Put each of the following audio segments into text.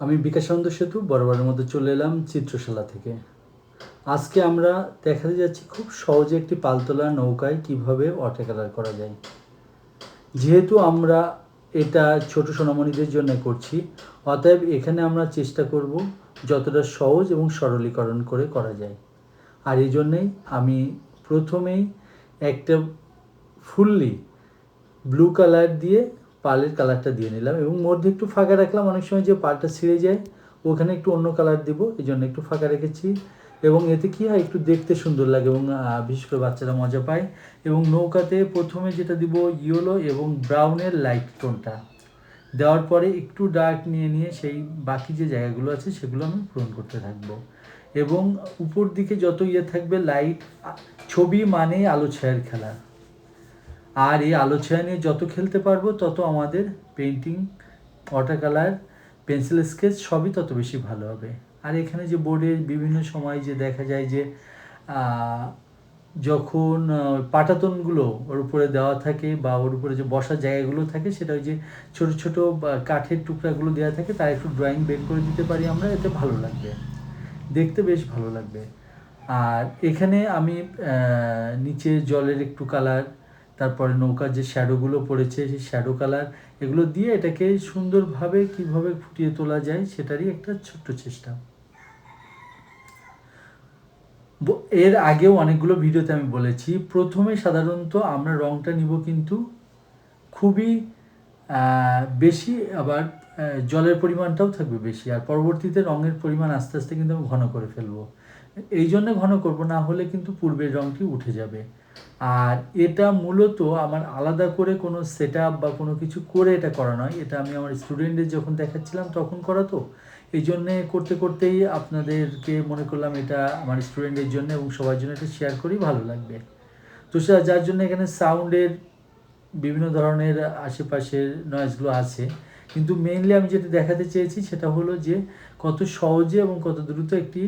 আমি বিকাশানন্দ সেতু বরাবরের মধ্যে চলে এলাম চিত্রশালা থেকে। আজকে আমরা দেখাতে যাচ্ছি খুব সহজে একটি পালতোলা নৌকায় কিভাবে ওয়াটার কালার করা যায়। যেহেতু আমরা এটা ছোট সোনামণিদের জন্য করছি, অতএব এখানে আমরা চেষ্টা করব যতটা সহজ এবং সরলীকরণ করে করা যায়। আর এই জন্যেই আমি প্রথমেই একটা ফুললি ব্লু কালার দিয়ে পালের কালারটা দিয়ে নিলাম এবং মধ্যে একটু ফাঁকা রাখলাম। অনেক সময় যে পালটা ছিঁড়ে যায় ওখানে একটু অন্য কালার দেবো, এই জন্য একটু ফাঁকা রেখেছি। এবং এতে কী হয়, একটু দেখতে সুন্দর লাগে এবং বিশেষ করে বাচ্চারা মজা পায়। এবং নৌকাতে প্রথমে যেটা দিব ইয়েলো এবং ব্রাউনের লাইট টোনটা দেওয়ার পরে একটু ডার্ক নিয়ে সেই বাকি যে জায়গাগুলো আছে সেগুলো আমি পূরণ করতে থাকবো। এবং উপর দিকে যত থাকবে লাইট, ছবি মানেই আলো ছায়ার খেলা। আর এই আলো ছায়া নিয়ে যত খেলতে পারবো তত আমাদের painting, water colour, pencil sketch সবই তত বেশি ভালো হবে। আর এখানে যে বোর্ডে বিভিন্ন সময় যে দেখা যায় যে যখন পাটাতনগুলো ওর উপরে দেওয়া থাকে বা ওর উপরে যে বসার জায়গাগুলো থাকে, সেটা ওই যে ছোটো ছোটো কাঠের টুকরাগুলো দেওয়া থাকে, তার একটু ড্রয়িং বের করে দিতে পারি আমরা, এতে ভালো লাগবে, দেখতে বেশ ভালো লাগবে। আর এখানে আমি নিচে জলের একটু কালার, তারপরে নৌকার যে শ্যাডোগুলো পড়েছে সেই শ্যাডো কালার, এগুলো দিয়ে এটাকে সুন্দরভাবে কীভাবে ফুটিয়ে তোলা যায় সেটারই একটা ছোট্ট চেষ্টা। এর আগেও অনেকগুলো ভিডিওতে আমি বলেছি, প্রথমে সাধারণত আমরা রঙটা নিব কিন্তু খুবই বেশি, আবার জলের পরিমাণটাও থাকবে বেশি, আর পরবর্তীতে রঙের পরিমাণ আস্তে আস্তে কিন্তু আমি ঘন করে ফেলবো। এই জন্য ঘন করবো, না হলে কিন্তু পূর্বের রঙটি উঠে যাবে। আর এটা মূলত আমার আলাদা করে কোনো সেট আপ বা কোনো কিছু করে এটা করা নয়, এটা আমি আমার স্টুডেন্টদের যখন দেখাচ্ছিলাম তখন করা, তো এই জন্যে করতে করতেই আপনাদেরকে মনে করলাম এটা আমার স্টুডেন্টের জন্য এবং সবার জন্য এটা শেয়ার করি, ভালো লাগবে। তো যার জন্য এখানে সাউন্ডের বিভিন্ন ধরনের আশেপাশের নয়েজগুলো আছে, কিন্তু মেইনলি আমি যেটা দেখাতে চেয়েছি সেটা হলো যে কত সহজে এবং কত দ্রুত একটি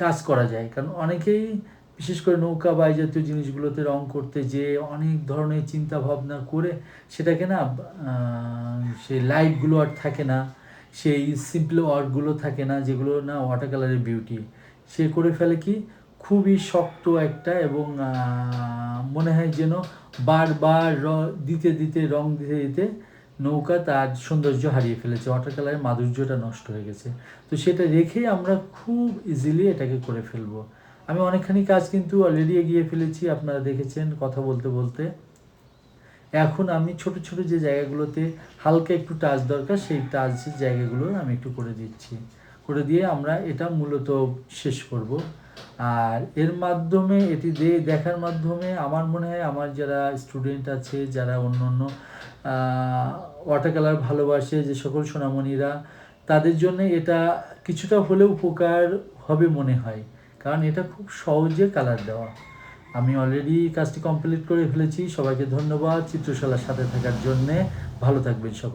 কাজ করা যায়। কারণ অনেকেই বিশেষ করে নৌকা বা এই জাতীয় জিনিসগুলোতে রং করতে যে অনেক ধরনের চিন্তা ভাবনা করে সেটাকে না, সেই লাইটগুলো আর থাকে না, সেই সিম্পল ওয়ার্কগুলো থাকে না, যেগুলো না ওয়াটার কালারের বিউটি, সে করে ফেলে কি খুবই শক্ত একটা, এবং মনে হয় যেন বারবার দিতে দিতে রং দিতে দিতে নৌকা তার সৌন্দর্য হারিয়ে ফেলেছে, ওয়াটার কালারের মাধুর্যটা নষ্ট হয়ে গেছে। তো সেটা রেখেই আমরা খুব ইজিলি এটাকে করে ফেলবো। আমি অনেকখানি কাজ কিন্তু অলরেডি এগিয়ে ফেলেছি, আপনারা দেখেছেন কথা বলতে বলতে। এখন আমি ছোট ছোট যে জায়গাগুলোতে হালকা একটু টাচ দরকার, সেই টাচের জায়গাগুলো আমি একটু করে দিচ্ছি, করে দিয়ে আমরা এটা মূলত শেষ করব। আর এর মাধ্যমে এটি দেখার মাধ্যমে আমার মনে হয় আমার যারা স্টুডেন্ট আছে, যারা অন্য অন্য ওয়াটার কালার ভালোবাসে যে সকল সোনামণিরা, তাদের জন্য এটা কিছুটা হলেও উপকার হবে মনে হয়, কারণ এটা খুব সহজে কালার দেওয়া। আমি অলরেডি কাজটি কমপ্লিট করে ফেলেছি। সবাইকে ধন্যবাদ চিত্রশালার সাথে থাকার জন্যে। ভালো থাকবেন সকলে।